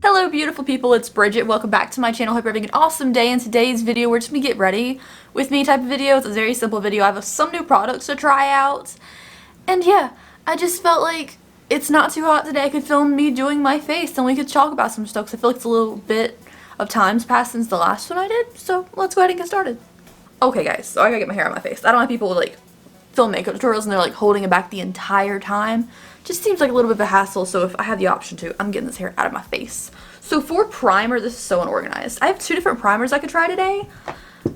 Hello beautiful people, it's Bridget. Welcome back to my channel. Hope you're having an awesome day. In today's video, we're just going to get ready with me type of video. It's a very simple video. I have some new products to try out. And yeah, I just felt like it's not too hot today. I could film me doing my face and we could talk about some stuff. 'Cause I feel like it's a little bit of time's passed since the last one I did. So let's go ahead and get started. Okay guys, so I gotta get my hair on my face. I don't like people who like film makeup tutorials and they're like holding it back the entire time. Just seems like a little bit of a hassle, so if I have the option to, I'm getting this hair out of my face. So for primer, this is so unorganized. I have two different primers I could try today.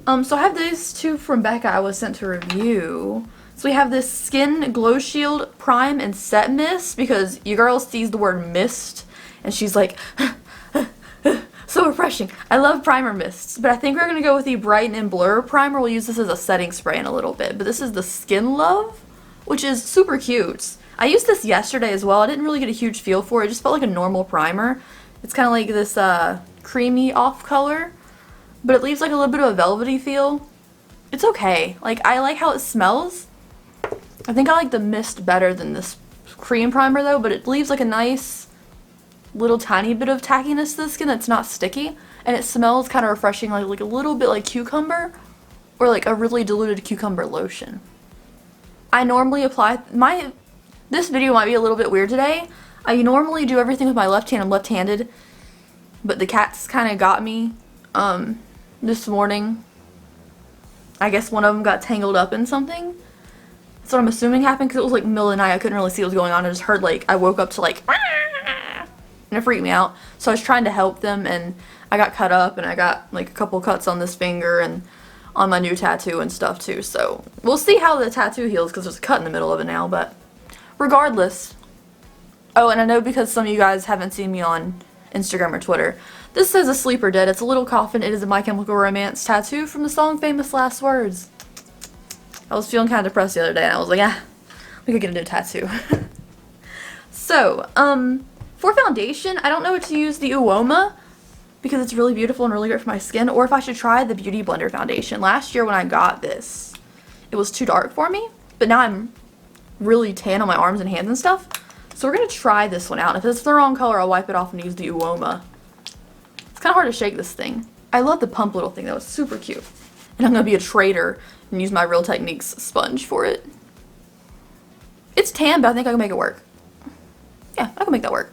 So I have these two from Becca I was sent to review. So we have this Skin Glow Shield Prime and Set Mist, because your girl sees the word mist and she's like, so refreshing. I love primer mists, but I think we're going to go with the Brighten and Blur primer. We'll use this as a setting spray in a little bit, but this is the Skin Love, which is super cute. I used this yesterday as well. I didn't really get a huge feel for it. It just felt like a normal primer. It's kind of like this creamy off color, but it leaves like a little bit of a velvety feel. It's okay. Like, I like how it smells. I think I like the mist better than this cream primer though, but it leaves like a nice little tiny bit of tackiness to the skin that's not sticky, and it smells kind of refreshing, like a little bit like cucumber or like a really diluted cucumber lotion. I normally apply this video might be a little bit weird today. I normally do everything with my left hand. I'm left-handed, but the cats kind of got me this morning. I guess one of them got tangled up in something. That's what I'm assuming happened, because it was like middle of the night. I couldn't really see what was going on. I just heard like, I woke up to like, and it freaked me out. So I was trying to help them, and I got cut up, and I got like a couple cuts on this finger and on my new tattoo and stuff too. So we'll see how the tattoo heals, because there's a cut in the middle of it now, but regardless. Oh, and I know because some of you guys haven't seen me on Instagram or Twitter, this says Asleep or Dead. It's a little coffin. It is a My Chemical Romance tattoo from the song Famous Last Words. I was feeling kind of depressed the other day, and I was like, we could get a new tattoo. So, for foundation, I don't know what to use the Uoma, because it's really beautiful and really great for my skin, or if I should try the Beautyblender Foundation. Last year when I got this, it was too dark for me, but now I'm really tan on my arms and hands and stuff. So we're going to try this one out. And if it's the wrong color, I'll wipe it off and use the Uoma. It's kind of hard to shake this thing. I love the pump little thing. That was super cute. And I'm going to be a traitor and use my Real Techniques sponge for it. It's tan, but I think I can make it work. Yeah, I can make that work.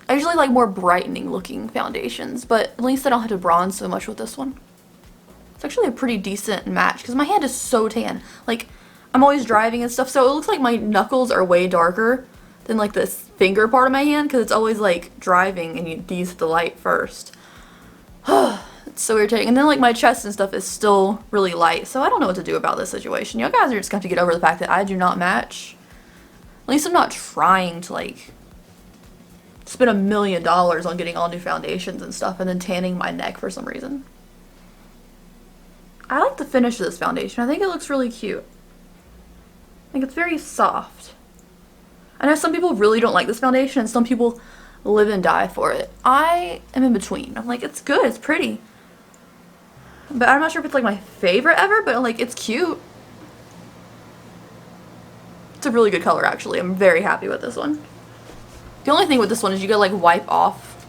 I usually like more brightening looking foundations, but at least I don't have to bronze so much with this one. It's actually a pretty decent match, because my hand is so tan. Like, I'm always driving and stuff, so it looks like my knuckles are way darker than like this finger part of my hand, because it's always like driving and you use the light first. It's so irritating. And then like my chest and stuff is still really light, so I don't know what to do about this situation. You guys are just going to have to get over the fact that I do not match. At least I'm not trying to like spend $1 million on getting all new foundations and stuff and then tanning my neck for some reason. I like the finish of this foundation. I think it looks really cute. Like, it's very soft. I know some people really don't like this foundation and some people live and die for it. I am in between. I'm like, it's good, it's pretty. But I'm not sure if it's like my favorite ever, but like, it's cute. It's a really good color actually. I'm very happy with this one. The only thing with this one is you gotta like wipe off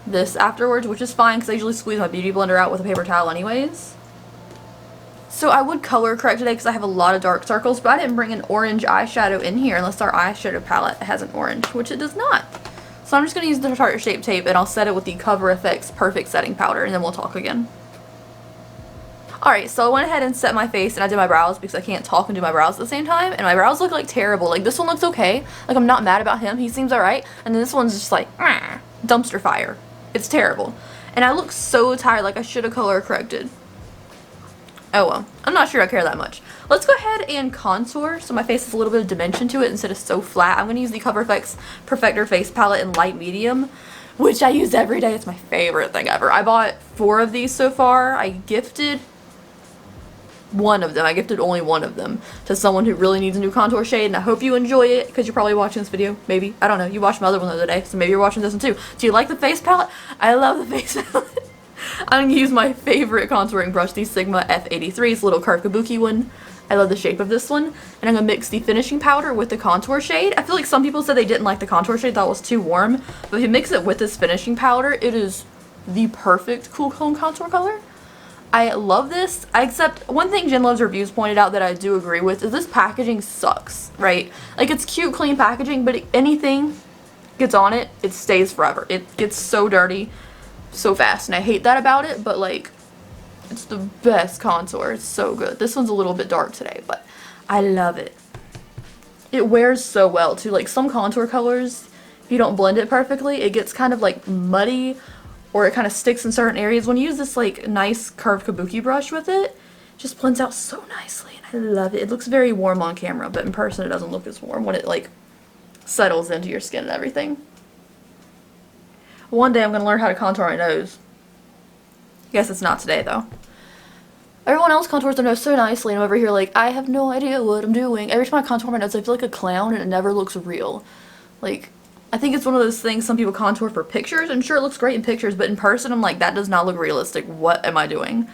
this afterwards, which is fine because I usually squeeze my beauty blender out with a paper towel anyways. So I would color correct today because I have a lot of dark circles, but I didn't bring an orange eyeshadow in here unless our eyeshadow palette has an orange, which it does not. So I'm just going to use the Tarte Shape Tape, and I'll set it with the Cover FX Perfect Setting Powder, and then we'll talk again. Alright, so I went ahead and set my face, and I did my brows because I can't talk and do my brows at the same time, and my brows look like terrible. Like, this one looks okay. Like, I'm not mad about him. He seems alright. And then this one's just like, dumpster fire. It's terrible. And I look so tired, like I should have color corrected. Oh well, I'm not sure I care that much. Let's go ahead and contour so my face has a little bit of dimension to it instead of so flat. I'm going to use the Cover FX Perfector Face Palette in light medium, which I use every day. It's my favorite thing ever. I bought 4 of these so far. I gifted one of them. I gifted only one of them to someone who really needs a new contour shade, and I hope you enjoy it because you're probably watching this video. Maybe. I don't know. You watched my other one the other day, so maybe you're watching this one too. Do you like the face palette? I love the face palette. I'm going to use my favorite contouring brush, the Sigma F83's little curved kabuki one. I love the shape of this one. And I'm going to mix the finishing powder with the contour shade. I feel like some people said they didn't like the contour shade, thought it was too warm. But if you mix it with this finishing powder, it is the perfect cool tone contour color. I love this, except one thing Jen Loves Reviews pointed out that I do agree with is this packaging sucks, right? Like, it's cute, clean packaging, but anything gets on it, it stays forever. It gets so dirty so fast, and I hate that about it, but like, it's the best contour. It's so good. This one's a little bit dark today, but I love it. It wears so well, too. Like, some contour colors, if you don't blend it perfectly, it gets kind of like muddy, or it kind of sticks in certain areas. When you use this like nice curved kabuki brush with it, it just blends out so nicely, and I love it. It looks very warm on camera, but in person it doesn't look as warm when it like settles into your skin and everything. One day I'm going to learn how to contour my nose. Guess it's not today though. Everyone else contours their nose so nicely, and I'm over here like, I have no idea what I'm doing. Every time I contour my nose I feel like a clown, and it never looks real. Like, I think it's one of those things some people contour for pictures, and sure, it looks great in pictures, but in person I'm like, that does not look realistic. What am I doing?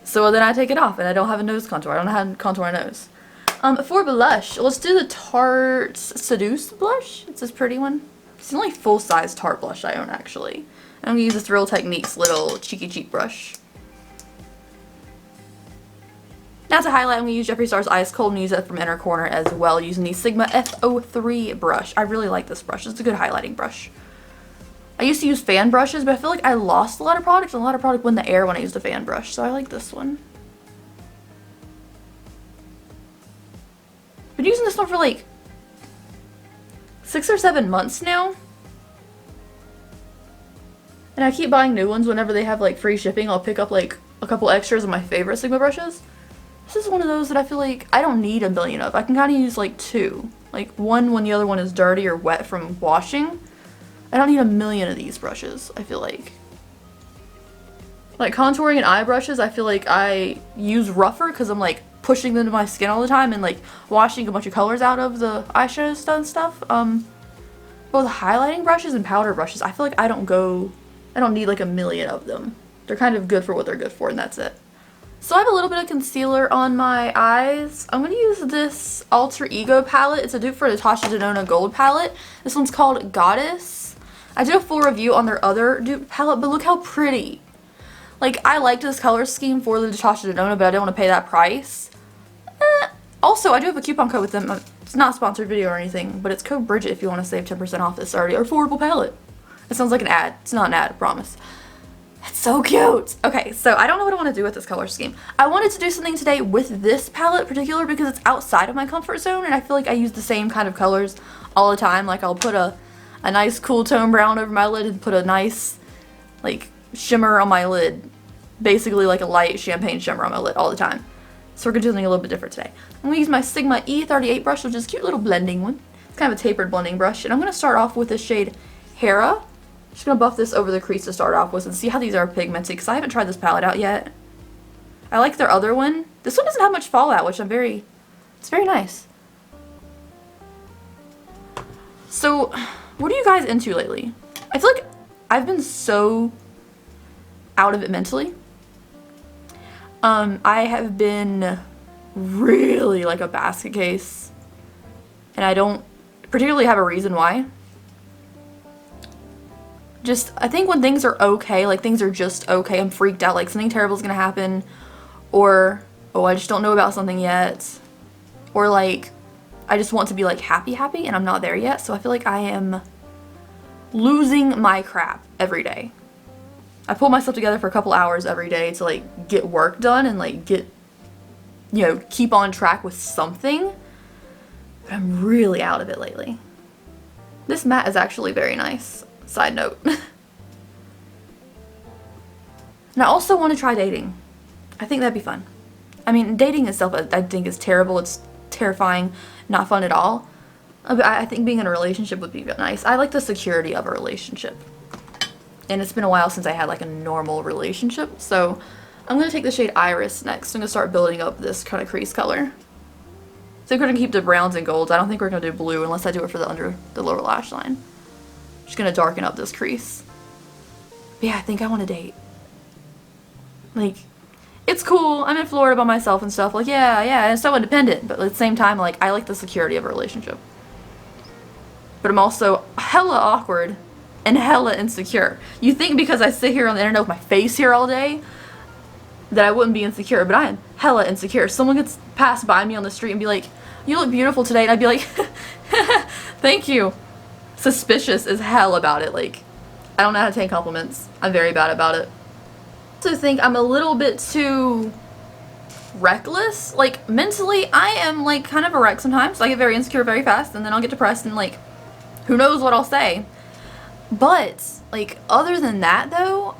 So then I take it off, and I don't have a nose contour. I don't know how to contour my nose. For blush, let's do the Tarte Seduce blush. It's this pretty one. It's the only full-size Tarte blush I own, actually. And I'm going to use this Real Techniques little cheeky cheek brush. Now to highlight, I'm going to use Jeffree Star's Ice Cold and use it from inner corner as well, using the Sigma F03 brush. I really like this brush. It's a good highlighting brush. I used to use fan brushes, but I feel like I lost a lot of product, and a lot of product went in the air when I used a fan brush, so I like this one. Been using this one for like 6 or 7 months now. And I keep buying new ones whenever they have like free shipping. I'll pick up like a couple extras of my favorite Sigma brushes. This is one of those that I feel like I don't need a million of. I can kind of use like 2. Like one when the other one is dirty or wet from washing. I don't need a million of these brushes, I feel like. Like contouring and eye brushes, I feel like I use rougher because I'm like pushing them to my skin all the time and like washing a bunch of colors out of the eyeshadow and stuff. Both highlighting brushes and powder brushes, I feel like I don't need like a million of them. They're kind of good for what they're good for, and that's it. So I have a little bit of concealer on my eyes. I'm going to use this Alter Ego palette. It's a dupe for the Natasha Denona Gold palette. This one's called Goddess. I did a full review on their other dupe palette, but look how pretty. Like, I liked this color scheme for the Natasha Denona, but I didn't want to pay that price. Also, I do have a coupon code with them. It's not a sponsored video or anything, but it's code Bridget if you want to save 10% off this already affordable palette. It sounds like an ad. It's not an ad, I promise. It's so cute. Okay, so I don't know what I want to do with this color scheme. I wanted to do something today with this palette in particular because it's outside of my comfort zone, and I feel like I use the same kind of colors all the time. Like, I'll put a nice cool tone brown over my lid and put a nice like shimmer on my lid, basically like a light champagne shimmer on my lid all the time. So we're gonna do something a little bit different today. I'm gonna use my Sigma E38 brush, which is a cute little blending one. It's kind of a tapered blending brush, and I'm gonna start off with the shade Hera. Just gonna buff this over the crease to start off with and see how these are pigmented, because I haven't tried this palette out yet. I like their other one. This one doesn't have much fallout, which it's very nice. So, what are you guys into lately? I feel like I've been so out of it mentally. I have been really like a basket case, and I don't particularly have a reason why. Just, I think when things are okay, like things are just okay, I'm freaked out, like something terrible is gonna happen, or, oh, I just don't know about something yet, or like, I just want to be like happy, and I'm not there yet, so I feel like I am losing my crap every day. I pull myself together for a couple hours every day to like get work done and like get, you know, keep on track with something, but I'm really out of it lately. This matte is actually very nice. Side note. And I also want to try dating. I think that'd be fun. I mean, dating itself I think is terrible. It's terrifying, not fun at all. But I think being in a relationship would be nice. I like the security of a relationship. And it's been a while since I had like a normal relationship. So I'm going to take the shade Iris next. I'm going to start building up this kind of crease color. So we're going to keep the browns and golds. I don't think we're going to do blue unless I do it for the under the lower lash line. Just gonna darken up this crease. But yeah, I think I want to date. Like, it's cool. I'm in Florida by myself and stuff. Like, yeah, and so independent. But at the same time, like, I like the security of a relationship. But I'm also hella awkward and hella insecure. You think because I sit here on the internet with my face here all day that I wouldn't be insecure, but I am hella insecure. Someone gets passed by me on the street and be like, you look beautiful today, and I'd be like, thank you. Suspicious as hell about it. Like, I don't know how to take compliments. I'm very bad about it. I also think I'm a little bit too reckless. Like, mentally, I am, like, kind of a wreck sometimes. I get very insecure very fast, and then I'll get depressed, and, like, who knows what I'll say. But, like, other than that, though,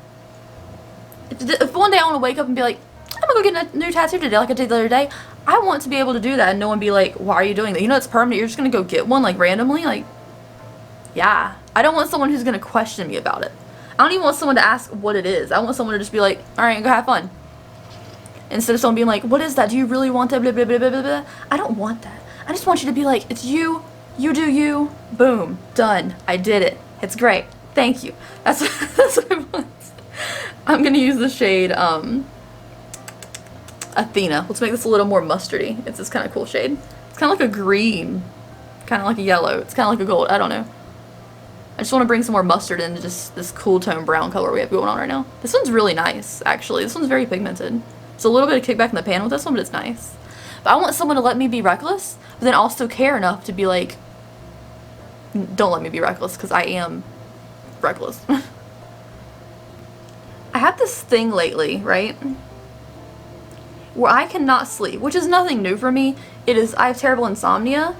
if one day I want to wake up and be like, I'm gonna go get a new tattoo today, like I did the other day, I want to be able to do that and no one be like, why are you doing that? You know it's permanent, you're just gonna go get one, like, randomly? Like, yeah. I don't want someone who's gonna question me about it. I don't even want someone to ask what it is. I want someone to just be like, alright, go have fun. Instead of someone being like, what is that? Do you really want that? Blah, blah, blah, blah, blah. I don't want that. I just want you to be like, it's you, you do you, boom, done. I did it. It's great. Thank you. That's what I want. I'm gonna use the shade, Athena. Let's make this a little more mustardy. It's this kind of cool shade. It's kind of like a green, kind of like a yellow. It's kind of like a gold. I don't know. I just want to bring some more mustard into just this cool tone brown color we have going on right now. This one's really nice, actually. This one's very pigmented. It's a little bit of kickback in the pan with this one, but it's nice. But I want someone to let me be reckless, but then also care enough to be like, don't let me be reckless, because I am reckless. I have this thing lately, right, where I cannot sleep, which is nothing new for me. I have terrible insomnia,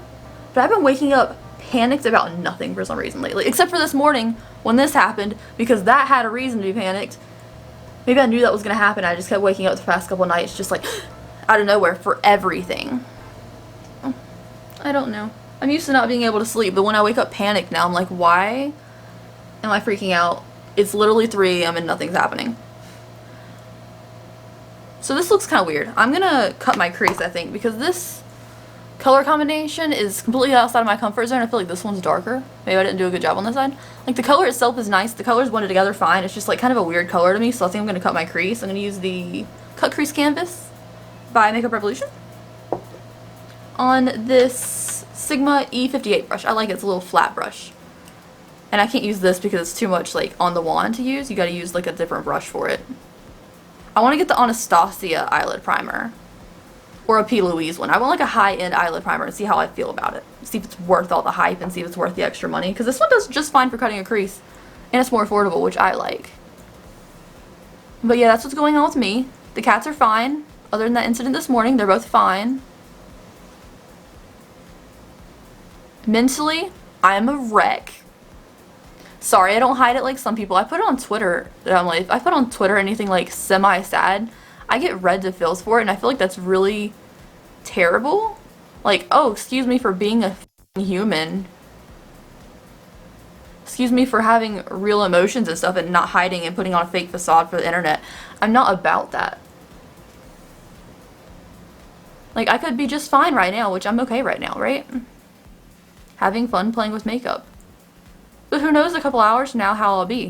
but I've been waking up panicked about nothing for some reason lately, except for this morning when this happened, because that had a reason to be panicked. Maybe I knew that was going to happen. I just kept waking up the past couple nights just like out of nowhere for everything. I don't know. I'm used to not being able to sleep, but when I wake up panicked now, I'm like, why am I freaking out? It's literally 3 a.m. and nothing's happening. So this looks kind of weird. I'm gonna cut my crease, I think, because this color combination is completely outside of my comfort zone. I feel like this one's darker. Maybe I didn't do a good job on this side. Like, the color itself is nice. The colors blended together fine. It's just like kind of a weird color to me, so I think I'm gonna cut my crease. I'm gonna use the Cut Crease Canvas by Makeup Revolution on this Sigma E58 brush. I like it. It's a little flat brush. And I can't use this because it's too much, like, on the wand to use. You gotta use, like, a different brush for it. I want to get the Anastasia Eyelid Primer. Or a P. Louise one. I want, like, a high-end eyelid primer and see how I feel about it. See if it's worth all the hype and see if it's worth the extra money. Because this one does just fine for cutting a crease. And it's more affordable, which I like. But yeah, that's what's going on with me. The cats are fine. Other than that incident this morning, they're both fine. Mentally, I am a wreck. Sorry, I don't hide it like some people. I put it on Twitter. If I put on Twitter anything like semi-sad, I get red to feels for it, and I feel like that's really terrible. Like, oh, excuse me for being a human. Excuse me for having real emotions and stuff and not hiding and putting on a fake facade for the internet. I'm not about that. Like, I could be just fine right now, which I'm okay right now, right? Having fun playing with makeup. But who knows a couple hours from now how I'll be.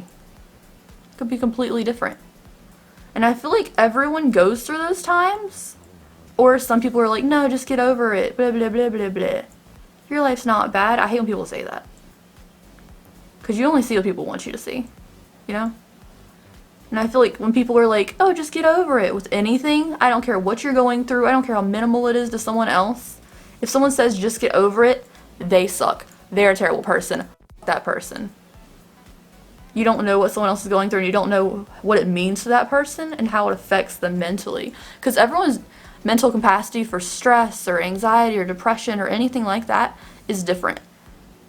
It could be completely different. And I feel like everyone goes through those times. Or some people are like, no, just get over it. Blah, blah, blah, blah, blah. Your life's not bad. I hate when people say that. Because you only see what people want you to see. You know? And I feel like when people are like, oh, just get over it with anything. I don't care what you're going through. I don't care how minimal it is to someone else. If someone says just get over it, they suck. They're a terrible person. That person. You don't know what someone else is going through, and you don't know what it means to that person and how it affects them mentally. Because everyone's mental capacity for stress or anxiety or depression or anything like that is different.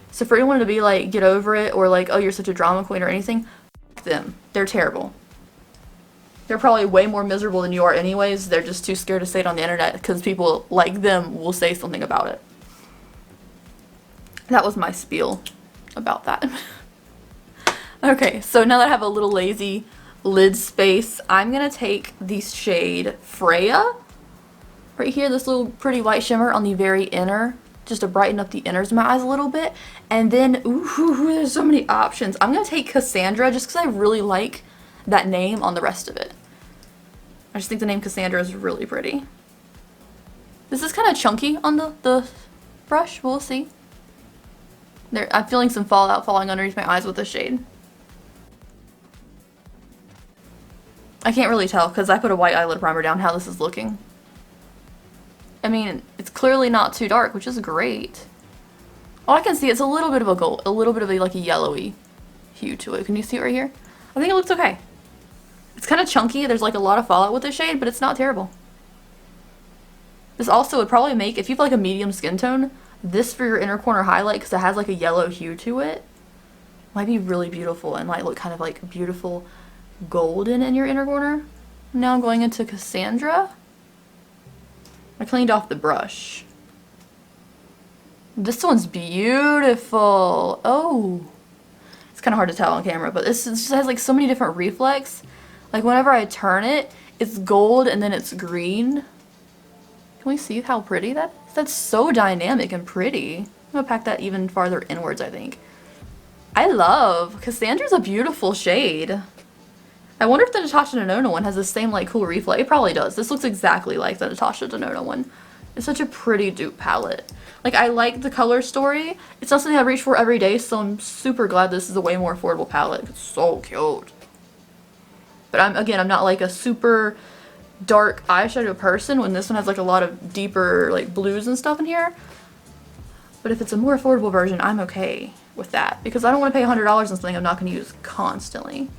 So for anyone to be like, get over it, or like, oh, you're such a drama queen or anything, f them. They're terrible. They're probably way more miserable than you are anyways. They're just too scared to say it on the internet because people like them will say something about it. That was my spiel about that. Okay, so now that I have a little lazy lid space, I'm gonna take the shade Freya right here, this little pretty white shimmer on the very inner, just to brighten up the inners of my eyes a little bit. And then, ooh, there's so many options. I'm gonna take Cassandra just because I really like that name on the rest of it. I just think the name Cassandra is really pretty. This is kind of chunky on the brush. We'll see. There, I'm feeling some fallout falling underneath my eyes with this shade. I can't really tell because I put a white eyelid primer down how this is looking. I mean, it's clearly not too dark, which is great. All I can see, it's a little bit of a gold, a little bit of like a yellowy hue to it. Can you see it right here? I think it looks okay. It's kind of chunky. There's like a lot of fallout with this shade, but it's not terrible. This also would probably make, if you have like a medium skin tone, this for your inner corner highlight, because it has like a yellow hue to it, might be really beautiful and might look kind of like beautiful golden in your inner corner. Now I'm going into Cassandra. I cleaned off the brush. This one's beautiful. Oh, it's kind of hard to tell on camera, but this just has like so many different reflex. Like whenever I turn it, it's gold and then it's green. Can we see how pretty that is? That's so dynamic and pretty. I'm gonna pack that even farther inwards, I think. I love Cassandra's a beautiful shade. I wonder if the Natasha Denona one has the same like cool reflex. It probably does. This looks exactly like the Natasha Denona one. It's such a pretty dupe palette. Like, I like the color story. It's not something I reach for every day, so I'm super glad this is a way more affordable palette. It's so cute. But I'm not like a super dark eyeshadow person when this one has like a lot of deeper like blues and stuff in here. But if it's a more affordable version, I'm okay with that because I don't want to pay $100 on something I'm not going to use constantly.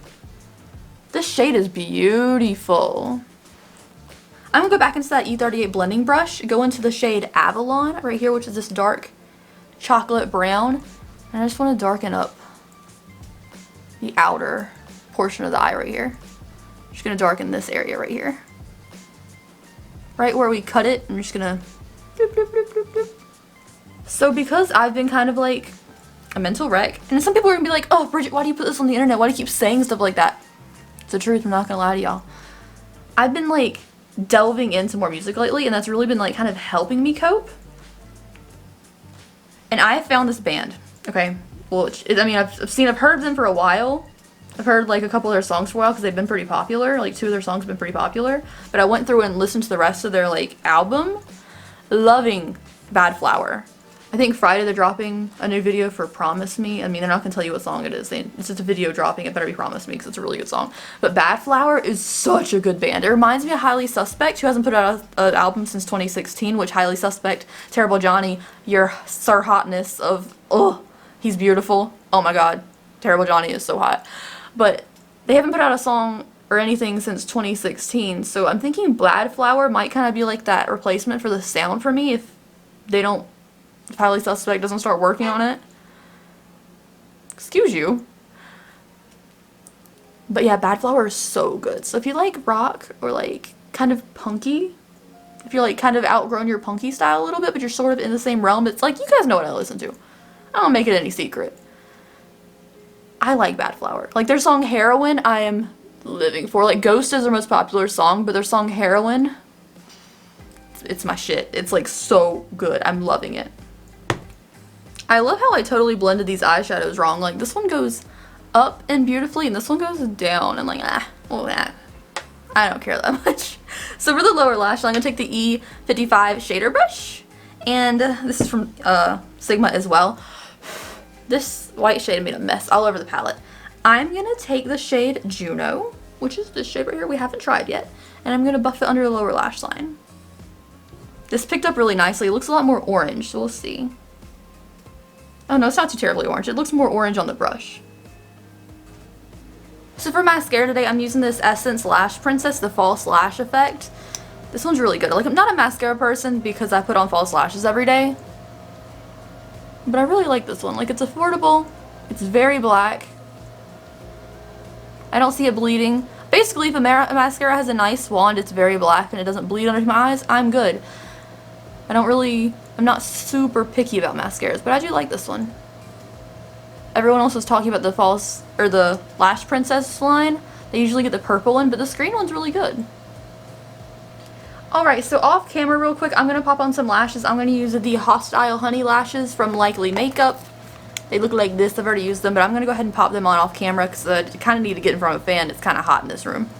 This shade is beautiful. I'm going to go back into that E38 blending brush, go into the shade Avalon right here, which is this dark chocolate brown. And I just want to darken up the outer portion of the eye right here. I'm just going to darken this area right here. Right where we cut it, I'm just going to doop, doop, doop, doop, doop. So because I've been kind of like a mental wreck, and some people are going to be like, oh, Bridget, why do you put this on the internet? Why do you keep saying stuff like that? It's the truth, I'm not gonna lie to y'all. I've been like delving into more music lately, and that's really been like kind of helping me cope. And I found this band, okay? Well, I mean, I've heard them for a while. I've heard like a couple of their songs for a while because they've been pretty popular. Like 2 of their songs have been pretty popular. But I went through and listened to the rest of their like album. Loving Bad Flower. I think Friday they're dropping a new video for Promise Me. I mean, they're not going to tell you what song it is. It's just a video dropping. It better be Promise Me because it's a really good song. But Bad Flower is such a good band. It reminds me of Highly Suspect, who hasn't put out an album since 2016, which Highly Suspect, Terrible Johnny, your Sir Hotness of, oh, he's beautiful. Oh my god, Terrible Johnny is so hot. But they haven't put out a song or anything since 2016, so I'm thinking Bad Flower might kind of be like that replacement for the sound for me if Highly Suspect doesn't start working on it. Excuse you. But yeah, Bad Flower is so good. So if you like rock or like kind of punky, if you're like kind of outgrown your punky style a little bit, but you're sort of in the same realm, it's like, you guys know what I listen to. I don't make it any secret. I like Bad Flower. Like their song Heroin, I am living for. Like Ghost is their most popular song, but their song Heroin, it's my shit. It's like so good. I'm loving it. I love how I totally blended these eyeshadows wrong. Like this one goes up and beautifully and this one goes down and like I don't care that much. So for the lower lash line, I'm going to take the E55 shader brush, and this is from Sigma as well. This white shade made a mess all over the palette. I'm going to take the shade Juno, which is this shade right here we haven't tried yet, and I'm going to buff it under the lower lash line. This picked up really nicely. It looks a lot more orange, so we'll see. Oh no, it's not too terribly orange. It looks more orange on the brush. So for mascara today, I'm using this Essence Lash Princess, the false lash effect. This one's really good. Like, I'm not a mascara person because I put on false lashes every day. But I really like this one. Like, it's affordable. It's very black. I don't see it bleeding. Basically, if a mascara has a nice wand, it's very black, and it doesn't bleed under my eyes, I'm good. I'm not super picky about mascaras, but I do like this one. Everyone else was talking about the Lash Princess line. They usually get the purple one, but this green one's really good. Alright, so off camera real quick, I'm going to pop on some lashes. I'm going to use the Hostile Honey lashes from Likely Makeup. They look like this. I've already used them, but I'm going to go ahead and pop them on off camera because I kind of need to get in front of a fan. It's kind of hot in this room.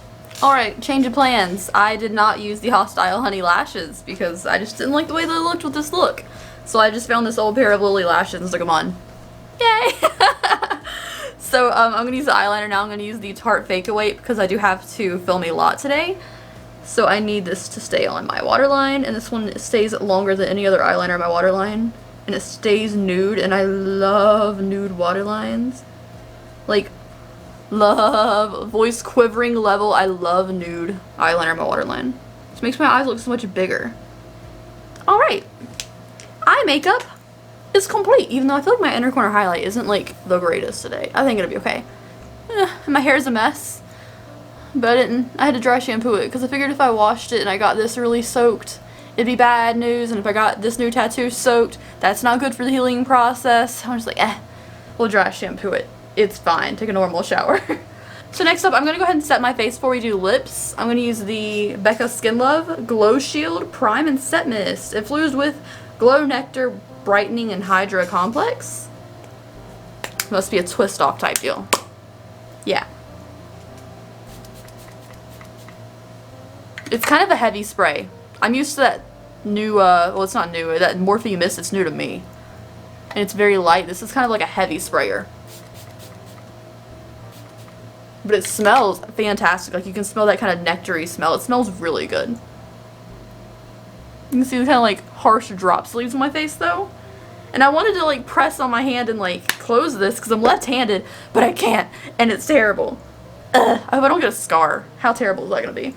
Alright, change of plans. I did not use the Hostile Honey Lashes because I just didn't like the way they looked with this look. So I just found this old pair of Lily lashes and stuck them on. Yay! So I'm going to use the eyeliner now. I'm going to use the Tarte Fake Away because I do have to film a lot today. So I need this to stay on my waterline, and this one stays longer than any other eyeliner on my waterline. And it stays nude, and I love nude waterlines. Like, love, voice quivering level, I love nude eyeliner on my waterline. It makes my eyes look so much bigger. Alright, eye makeup is complete, even though I feel like my inner corner highlight isn't like the greatest today. I think it'll be okay. My hair is a mess, but I had to dry shampoo it because I figured if I washed it and I got this really soaked, it'd be bad news, and if I got this new tattoo soaked, that's not good for the healing process. I'm just like, we'll dry shampoo it. It's fine. Take a normal shower. So next up, I'm going to go ahead and set my face before we do lips. I'm going to use the Becca Skin Love Glow Shield Prime and Set Mist, infused with Glow Nectar Brightening and Hydra Complex. Must be a twist off type deal. Yeah. It's kind of a heavy spray. I'm used to that new, well, it's not new, that Morphe Mist, it's new to me. And it's very light. This is kind of like a heavy sprayer. But it smells fantastic. Like, you can smell that kind of nectar-y smell. It smells really good. You can see the kind of like harsh drop sleeves on my face though. And I wanted to like press on my hand and like close this because I'm left-handed, but I can't. And it's terrible. Ugh, I hope I don't get a scar. How terrible is that going to be?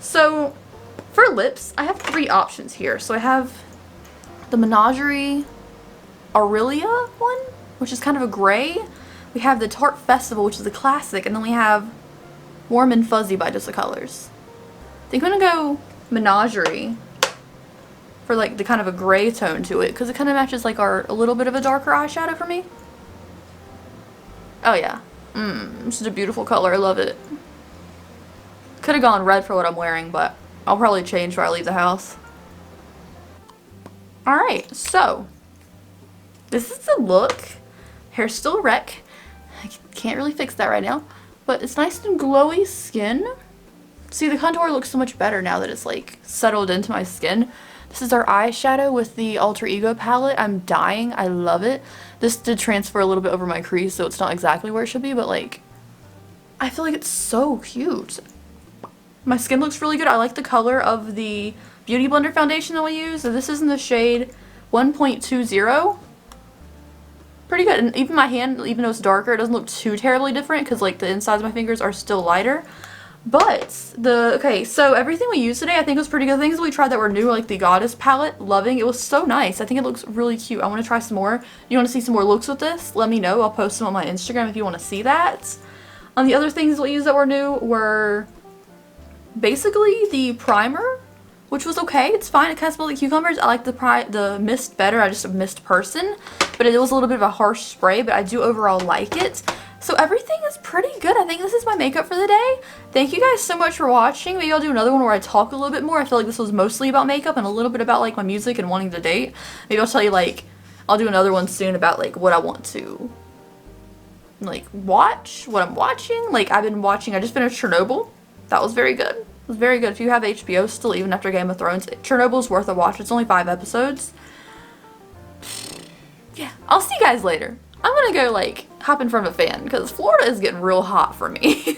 So, for lips, I have 3 options here. So I have the Menagerie Aurelia one, which is kind of a gray. We have the Tarte Festival, which is a classic, and then we have Warm and Fuzzy by Just the Colors. I think I'm gonna go Menagerie for like the kind of a gray tone to it, because it kind of matches like a little bit of a darker eyeshadow for me. Oh yeah. This is a beautiful color. I love it. Could have gone red for what I'm wearing, but I'll probably change before I leave the house. Alright, so this is the look. Hair's still a wreck. I can't really fix that right now, but it's nice and glowy skin. See, the contour looks so much better now that it's like settled into my skin. This is our eyeshadow with the Alter Ego palette. I'm dying. I love it. This did transfer a little bit over my crease, so it's not exactly where it should be, but like, I feel like it's so cute. My skin looks really good. I like the color of the Beautyblender Foundation that we use. So this is in the shade 1.20. Pretty good. And even my hand, even though it's darker, it doesn't look too terribly different because like the insides of my fingers are still lighter. But okay, so everything we used today I think was pretty good. Things that we tried that were new, like the Goddess palette, loving. It was so nice. I think it looks really cute. I want to try some more. You want to see some more looks with this? Let me know. I'll post them on my Instagram if you want to see that. The other things we used that were new were basically the primer, which was okay. It's fine. It kind of smells like cucumbers. I like the mist better. I'm just a mist person, but it was a little bit of a harsh spray, but I do overall like it. So everything is pretty good. I think this is my makeup for the day. Thank you guys so much for watching. Maybe I'll do another one where I talk a little bit more. I feel like this was mostly about makeup and a little bit about like my music and wanting to date. Maybe I'll tell you like, I'll do another one soon about like what I want to like watch, what I'm watching. Like I just finished Chernobyl. That was very good. It was very good. If you have HBO still, even after Game of Thrones, Chernobyl's worth a watch. It's only 5 episodes. Yeah, I'll see you guys later. I'm gonna go like hop in front of a fan because Florida is getting real hot for me.